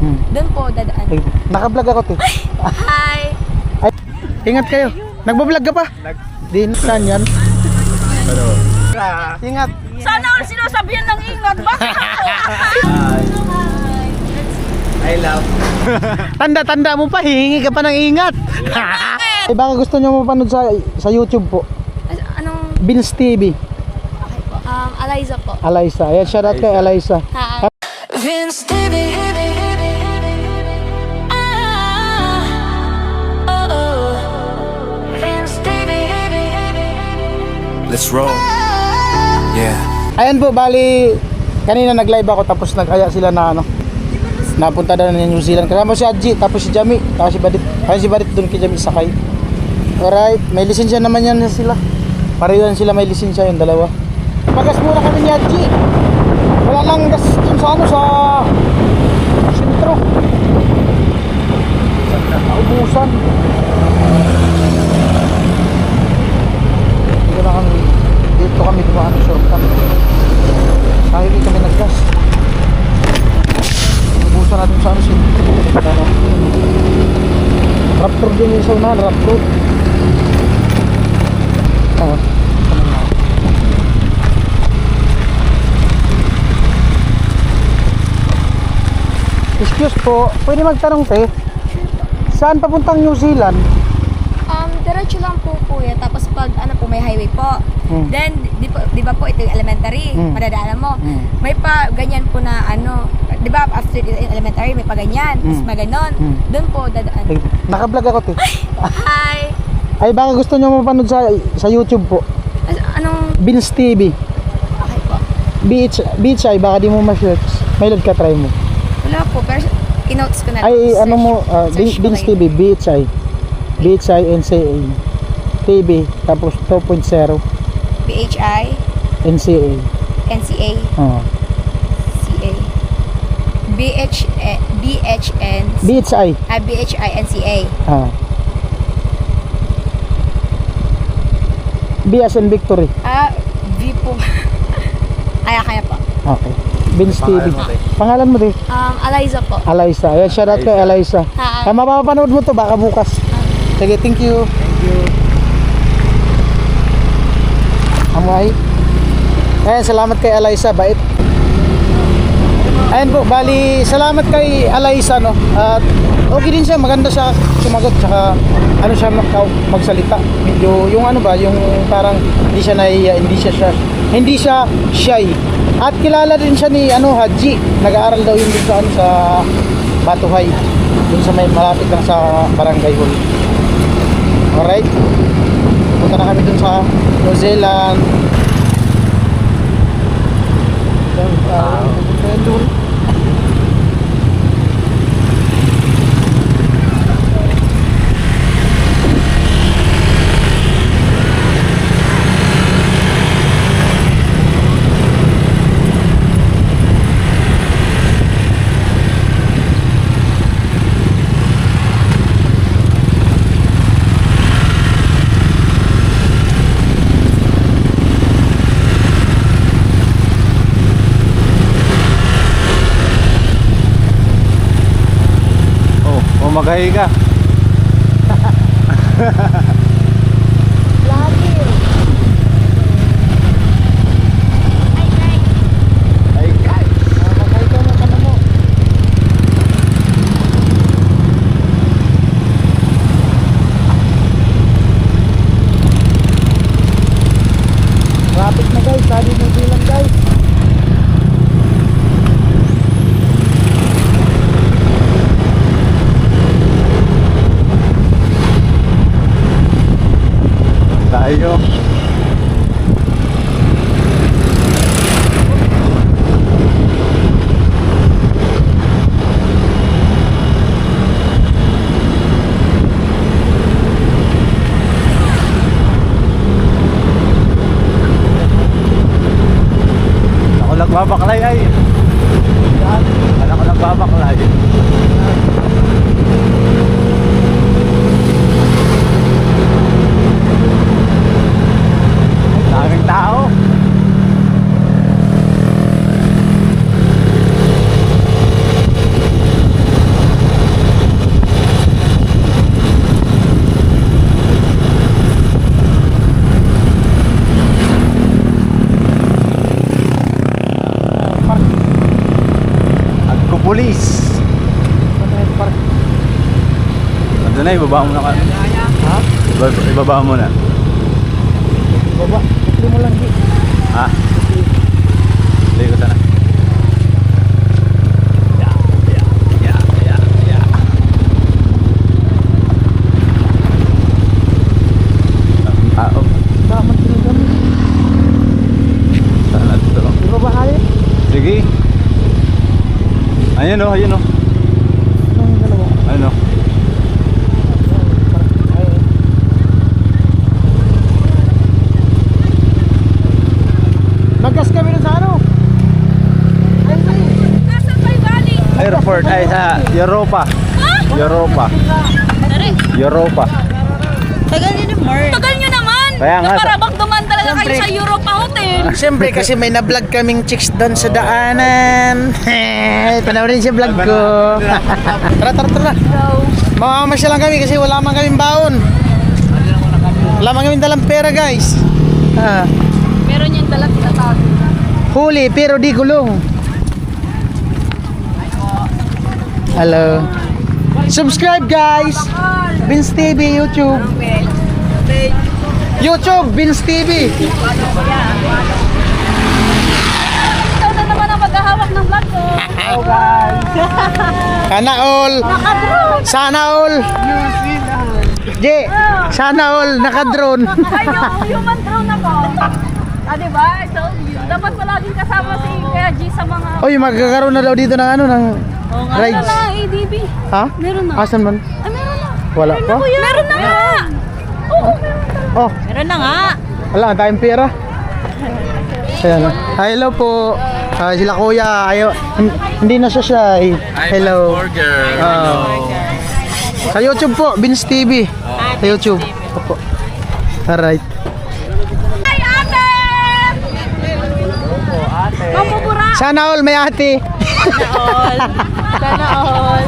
Doon po dadaan. Naka-vlog ako, te. Hi! Ay, ingat kayo. Nagbablog ka pa? Din, saan yan? Ingat. Sana all sinasabihan ng ingat. Bakit ako? I love. Tanda-tanda mo pa, hihingi ka pa ng ingat. Eh, baka gusto nyo mapanood sa YouTube po. Anong? Vince TV. Okay po. Eliza po. Eliza. Ayan, shout out kay Eliza. Hi. Vince TV. Vince TV. Let's roll. Yeah. Ayan po, bali kanina nag-live ako tapos nag-aya sila na napunta daw na New Zealand. Kasama si Adji, tapos si Jami, tapos si Badit. Kaya si Badit doon kay Jami sakay. Alright, may lisensya naman yan sila. Pareho yan sila, may lisensya yung dalawa. Pagas muna kami ni Adji. Wala lang gas dun sa sentro. Naubusan. Dito kami dumaan sa shortcut. Highway kami naggas. Ubusan natin sa sentro. Raptor din yung sa unahan, Raptor. Excuse po, pwede magtanong te, saan papuntang New Zealand? Diretso lang po kuya. Tapos pag ano po, may highway po. Then, di ba po ito yung elementary, madadaanan mo. May pa ganyan po na ano, di ba after elementary may pa ganyan, tapos maganon. Doon po dadaan. Naka-vlog ako te. Hi! Ay baka gusto nyo mapanood sa YouTube po. Anong? Vince TV. Okay po. BHI, baka di mo ma-search. May load ka, try mo. Wala po, pero kinotes ko na. Ay, Search- ano mo, search ko Vince kayo. TV, BHI. BHI, NCA. TV, tapos 2.0, BHI, NCA. NCA, Oh. CA. BHN, BHI. BHI, NCA. Ah. B as in Victory. V po. Kaya po. Okay. Vince TV. Pangalan mo, te? Pangalan mo din? Eliza po. Eliza. Ayan, shout out kay Eliza. Hi. Mapapanood mo to baka bukas. Sige, thank you. Thank you. Amay. Ayan, salamat kay Eliza, bait. Ayan po, bali, salamat kay Eliza, no? At okay din siya, maganda siya sumagot, tsaka ano siya magsalita. Medyo, yung ano ba, yung parang hindi siya nahiya, hindi siya shy. At kilala din siya ni Haji. Nag-aaral daw yun dun sa sa Batuhay. Dun sa may malapit lang sa Barangay Hall. Alright. Punta na kami dun sa New Zealand. Doon. Magahi ka. Ay, guys. Magay ka mo, ano mo. Traffic na guys, sabi mo bilang guys. Tayo. Ako nagbabaklay ay. Ako nagbabaklay. Daming tao. guys. Ando na, ibaba mo na ka. Ha? Ibaba mo na. Baba, ito mo lang di. Ha? Hindi ko sana. Tao. Daman sila kami. Sana ito. Ibaba kaya? Sige. Ayun o, ayun o. Anong dalawa? Ayun o. Naggas kami nun sa ano? Nasaan ba yung galing? Airport ay sa Europa. Europa. Europa. Tagal nyo naman! Kaya nga, Para bang duman talaga kayo sa Europa Hotel. Siyempre kasi may na-vlog kaming chicks doon sa daanan. Panoorin siya vlog ko. Tara. Mamamasya lang kami kasi wala man kaming baon. Wala man kaming dalang pera guys. Ah, Meron yung dalag tinatago. huli pero di gulong. Hello. Subscribe guys. Vince TV YouTube. YouTube Vince TV. Ikaw na naman ang maghahawak ng vlog ko. Sana all. Sana all. Je, sana all naka-drone. Ay, yung human drone ako. Diba? So, dapat palaging kasama si Kuya G sa mga... Oy, magkakaroon na daw dito ng ano ng rides. Ano na, ADB? Ha? Meron na. Asan man? Ay, meron na. Wala pa. Meron na nga. Oo, meron na. Oh, Meron na nga. wala tayong pera. Ayan. Hi, hello po. Sila kuya, hindi na siya shy. Hello. Sa YouTube po, Vince TV. Sa YouTube. Opo. Alright. Ay, ate! Mamubura! Sana all may ate. Sana all.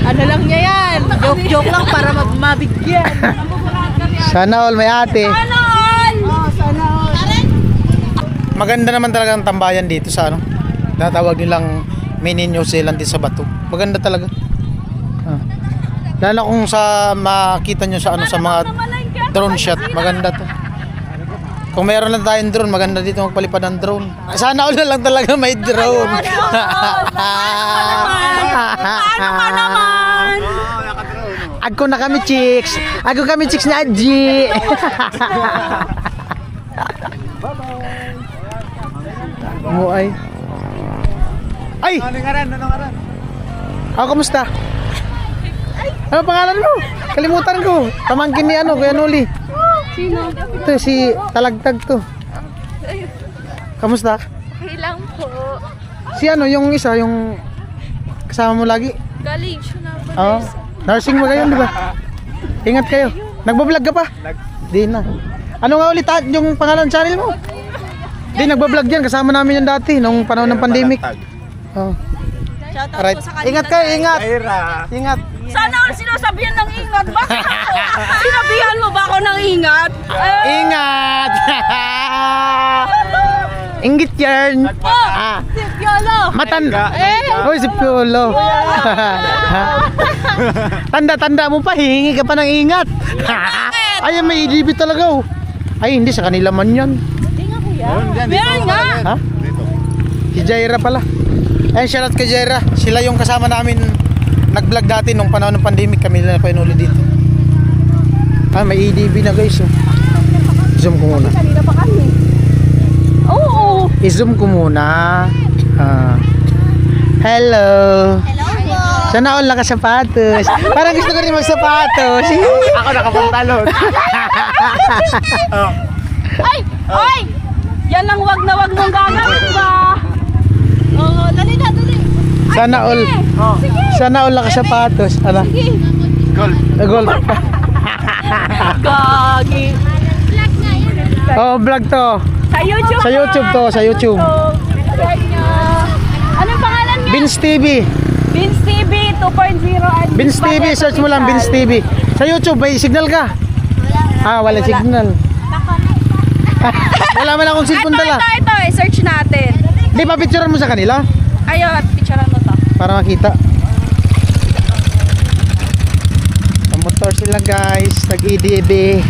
Ano lang niya yan? Joke-joke lang para mabigyan. Sana all may ate. Sana all! Sana all. Maganda naman talaga ang tambayan dito sa ano. Natawag nilang mini New Zealand din sa bato. Maganda talaga. Ah. Lalo kung sa makita nyo sa ano sa mga drone shot, maganda to. Kung mayroon lang tayong drone, maganda dito magpalipad ng drone. Sana all na lang talaga may drone. Paano ka naman? Ako na kami chicks. Ako kami chicks ni Adji. Mo ay. Ay! Ano nga rin? Kamusta? Ano pangalan mo? Kalimutan ko. Pamangkin ni ano, Kuya Noli. Sino? Ito si Talagtag to. Kamusta? Okay lang po. Si ano, yung isa, yung kasama mo lagi? Galing siya na ba? Oo. Nursing mo kayo, di ba? Ingat kayo. Nagbablog ka pa? Di na. Ano nga ulit yung pangalan ng channel mo? Di, nagbablog yan. Kasama namin yan dati nung panahon ng pandemic. Oh. Shoutout Alright. po sa kanila. Ingat kayo, ingat. Aira. Ingat. Sana all sinasabihan ng ingat. Bakit ako? Sinabihan mo ba ako ng ingat? Ingat! Inggit yan. Ah, Si Piolo. matanda. Hoy, si Piolo. Tanda-tanda mo pa, hihingi ka pa ng ingat. Ay, may EDB talaga oh. Ay, hindi sa kanila man yan. Meron nga. Ha? Si Jaira pala. Ayun, shoutout kay Jaira. Sila yung kasama namin nag-vlog dati nung panahon ng pandemic. Kami na painuli dito. Ah, may EDB na guys oh. Zoom ko muna. Kanina pa kami. Oo. I-zoom ko muna. Ah. Hello. Hello po. Sana all nakasapatos. Parang gusto ko rin magsapatos. Ako nakapantalon. Ay! Ay! Yan ang wag na wag mong gagawin ba? Oo, dali na, dali. Sana all. Sige. Sana all nakasapatos. Ano? Sige. Gold. Gold. Gagi. Oh, vlog to. Sa YouTube. Sa YouTube to, sa YouTube. Subscribe nyo. Anong pangalan niya? Vince TV. Vince TV 2.0 and Vince TV, search mo lang Vince TV. Sa YouTube, may signal ka? Ah, wala signal. Wala man akong cellphone dala. Ito, search natin. Di pa picturean mo sa kanila? Ayun, picturean mo to. Para makita. Motor sila guys, nag-EDB.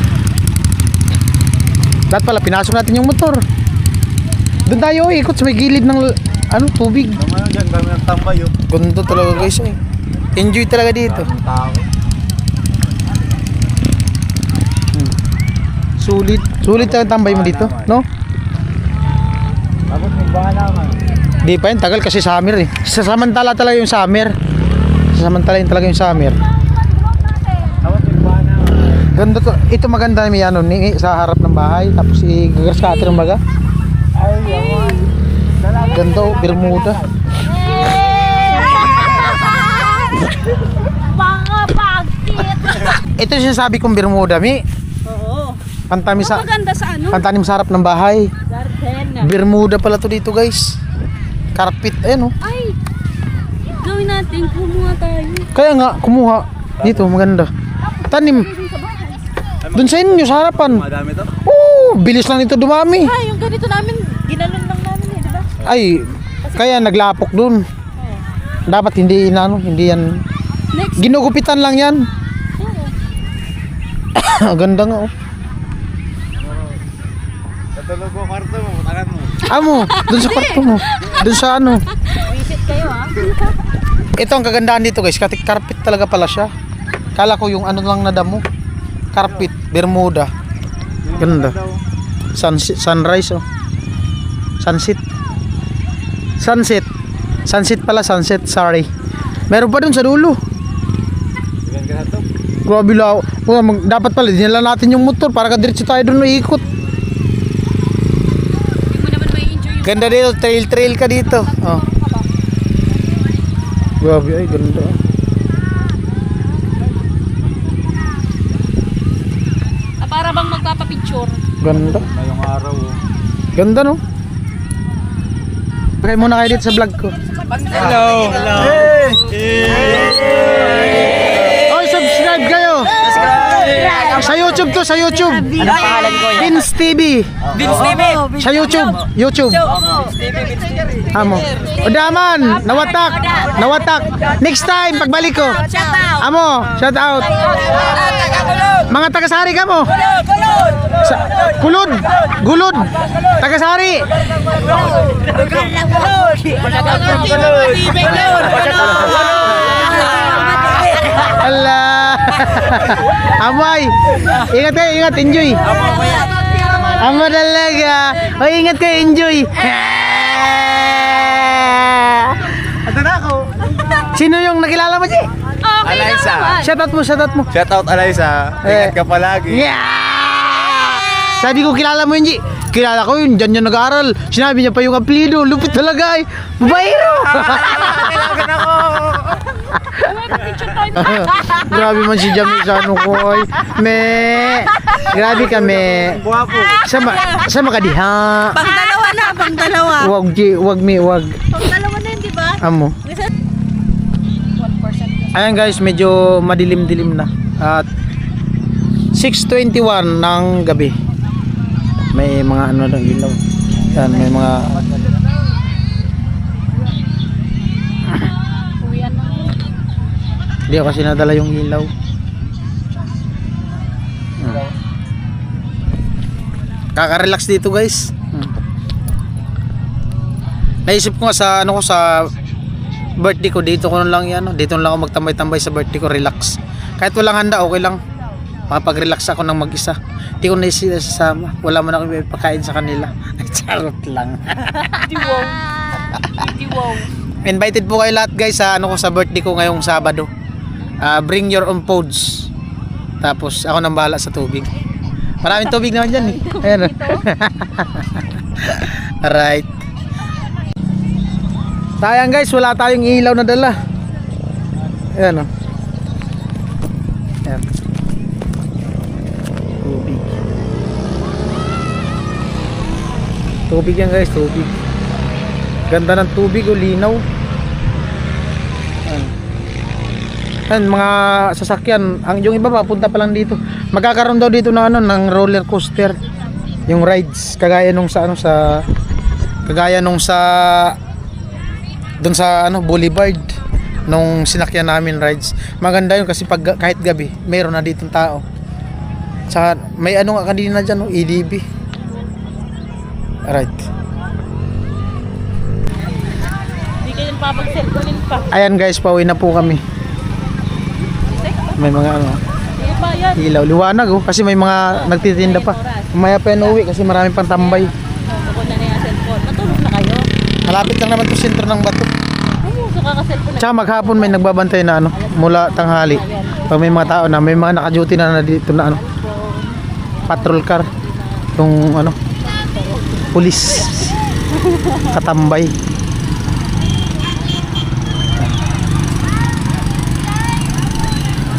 Dapat pala pinasok natin yung motor. Doon tayo ikot sa may gilid ng tubig. Naman dyan, kami ng tambay yun. Ganda talaga guys eh. Enjoy talaga dito. Tao. Sulit ang tambay mo dito, no? Tapos magbahan naman. Di pa yun, tagal kasi summer eh. Sasamantala talaga yung summer. Sasamantala yun talaga yung summer. Tapos magbahan naman. Ganda to. Ito maganda may sa harap ng bahay. Tapos i-grass cutter ng baga. Ay, yaman. Ganda oh, Bermuda. Mga pagkit! Ito yung sinasabi kong Bermuda, mi. Oo. Pantanim sa Maganda sa ano? pantanim sa harap ng bahay. Garden. Bermuda pala to dito, guys. Carpet, ayan oh. Ay! Gawin natin, kumuha tayo. Kaya nga, kumuha. Dito, maganda. Tanim. Doon sa inyo, sa harapan. Madami to. Bilis lang nito dumami. Ay, yung ganito namin, ginanon lang namin eh, di ba? Ay, kaya naglapok doon. Dapat hindi yan. Next. Ginugupitan lang yan. Ganda nga oh. Katulog ko, kwarto mo, mutakan mo. Amo, doon sa kwarto mo. Doon sa ano. Visit kayo ah. Ito ang kagandahan dito guys, carpet talaga pala siya. Kala ko yung ano lang nadamo. Carpet, Bermuda. Ganda. Sunrise oh. Sunset pala, sunset, sorry. Meron pa dun sa dulo. Ilan ka na to? Grabe lao. Dapat pala dinala natin yung motor para diretso tayo doon ikot. Hindi mo naman may enjoy yung Ganda dito, trail ka dito. Oh. Grabe ay ganda. para bang magpapapicture. Ganda. Ngayong araw. Oh. Ganda no? Pakay muna kayo dito sa vlog ko. Hello. Hello. Oy, subscribe kayo. Sa YouTube to, sa YouTube. Ano pangalan ko yan? Vince TV. Vince TV. Sa YouTube. YouTube. Amo. Odaman, nawatak. Next time pagbalik ko. Amo, shout out. Mga taga-sari ka mo. Gulod. Taga-sari. Allah. Amoy. Ingat, enjoy. Amo talaga. O ingat kayo, enjoy. Ito na ako. Sino yung nakilala mo, Ji? Alaysa. Shout out mo. Shout out Alaysa. Ingat ka palagi. Yeah! Sabi ko kilala mo yun, Ji. Kilala ko yun, dyan nag-aaral. Sinabi niya pa yung apelido, lupit talaga eh. Babaero! Kailangan ako. Grabe man si Jamie sa ano ko ay. Grabe kami. Guwapo. Sama ka diha. Pang dalawa. Wag mi. Pang dalawa na yun, di ba? Amo. 1%. Ayan guys, medyo madilim-dilim na. At 6:21 ng gabi. May mga ano lang ilaw. Yan, may mga Uwian na. hindi ako kasi nadala yung ilaw. Kaka-relax dito guys. Naisip ko nga sa sa birthday ko dito ko lang yan, dito lang ako magtambay-tambay sa birthday ko, relax. Kahit walang handa okay lang. Makapag-relax ako ng mag-isa. Hindi ko na sasama. Wala man ako ipakain sa kanila. Charot lang. Wow. Invited po kayo lahat guys sa ko sa birthday ko ngayong Sabado. Bring your own foods. Tapos ako nang bahala sa tubig. Maraming tubig naman dyan eh. Ayan. Alright. Sayang guys, wala tayong ilaw na dala. Ayan o. Ayan. Tubig. Tubig yan guys, tubig. Ganda ng tubig o linaw. Ayan, mga sasakyan, yung iba papunta pa lang dito. Magkakaroon daw dito ng ng roller coaster. Yung rides kagaya nung sa doon sa Boulevard. nung sinakyan namin rides. Maganda yun kasi pag kahit gabi, mayroon na ditong tao. Saka may ano nga kanina dyan, no? EDB. Right. Hindi kayo papag-cellphone pa. Ayan guys, pauwi na po kami. May mga ano, Hindi pa yan. ilaw, liwanag oh, kasi may mga nagtitinda pa. Mamaya pa yan uwi kasi marami pang tambay. Bukod na yung cellphone. Matulog na kayo. Malapit lang naman to sentro ng Bato. Oo, so kaka-cellphone na. Tsaka maghapon may nagbabantay na ano, mula tanghali. Pag may mga tao na, may mga naka-duty na dito na ano, patrol car. Yung ano, pulis. Katambay.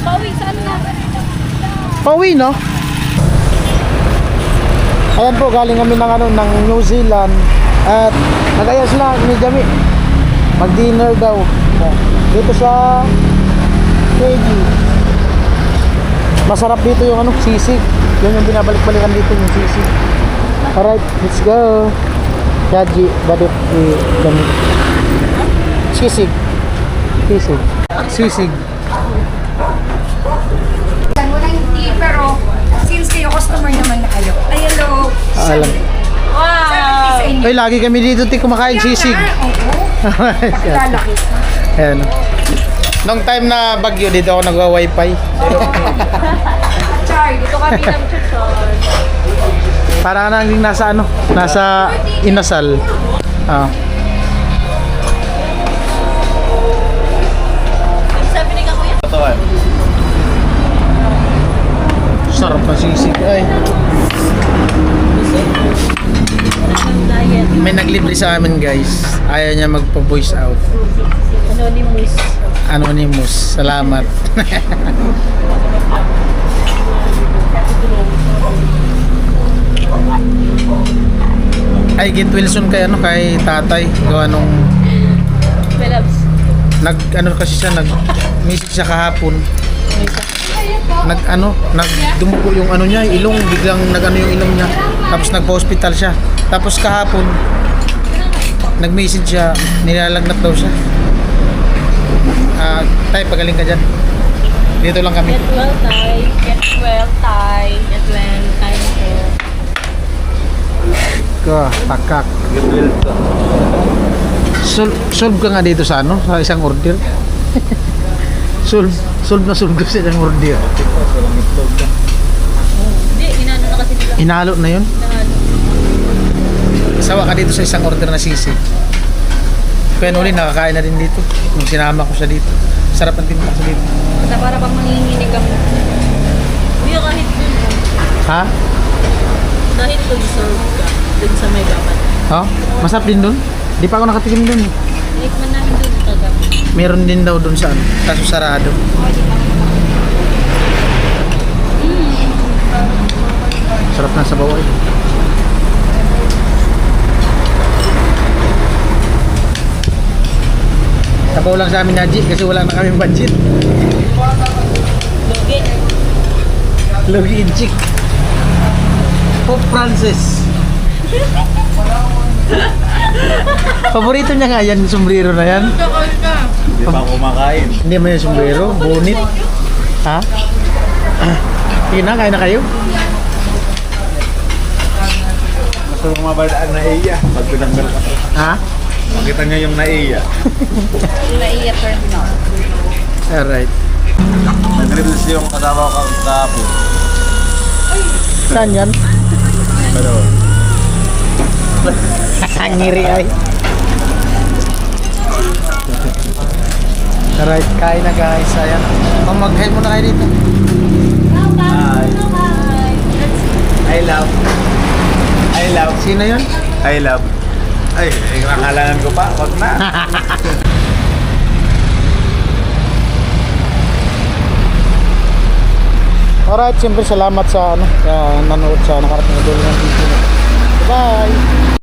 Pauwi, saan na? Pauwi no? Ayan po, galing kami ng ano, ng New Zealand. At nag-ayos na ni Jami. Mag-dinner daw. Dito sa KG. Masarap dito yung ano, sisig. Yun yung binabalik-balikan dito yung sisig. Alright, let's go. Yaji, badut, Jami. Sisig. Sisig. Sisig. Wala hindi, pero since kayo customer naman na kayo. Ay, hello. Alam. Wow! Ay, lagi kami dito kumakain sisig. Oo. Lalaki. Ayan. Nung time na bagyo, dito ako nagwa-wifi. Char, dito kami ng Chachon. Parang naging nasa ano, nasa Inasal. Ah. Sabi ni Kuya. Totoo. Sarap na sisig. Ay. Diet. May naglibre sa amin guys. Ayaw niya magpa-voice out. Anonymous. Anonymous. Salamat. Ay, Git Wilson kay ano, kay tatay. Gawa nung Philips. nag ano kasi siya, nag message siya kahapon. Nag ano, nagdumugo yung ano niya, ilong, biglang nag ano yung ilong niya. Tapos nagpa-hospital siya. Tapos kahapon nag-message siya, nilalagnat daw siya. Tay, pagaling ka dyan. Dito lang kami. Get well, Tay. Get well, Tay. Get well, Tay na po. Takak. Goodwill to. Solve ka nga dito sa ano, sa isang order. solve na solve ka sa isang order. Hindi, inano na kasi nila. Inalo na yun. Sawa ka dito sa isang order na sisig. Kaya nuli, nakakain na din dito. Nung sinama ko siya dito. Sarap ang timpla sa dito. Basta para pang manginginig ako. Hindi, kahit dun. Ha? Kahit dun serve ka. Dun sa may gapat. Ha? Masarap din dun? Di pa ako nakatikim dun. Naikman namin dun kagabi. Meron din daw dun sa ano, kaso sarado. Sarap na sa bawal. Tapaw lang sa amin na G kasi wala na kaming budget. Lugi. Logi Inchik. Pope Francis. Paborito niya nga yan, yung sombrero na yan. Hindi pa kumakain. Hindi man yung sombrero, bonit. Ha? Sige na, kain na kayo. Gusto mong mabadaan na iya. Pag pinanggal ka. Ha? Makita niya yung naiya. Naiya terminal. Alright. Nag-release yung kasama ko kahapon. Saan yan? Pero, Ang ngiri ay. Alright, kain na guys. Ayan. Mag-hi muna kayo dito. I love. I love. Sino yun? I love. Ay, nakalanan ko pa. Wag na. Alright, siyempre salamat sa ano, sa nanood sa nakarating na dulo ng video. Bye!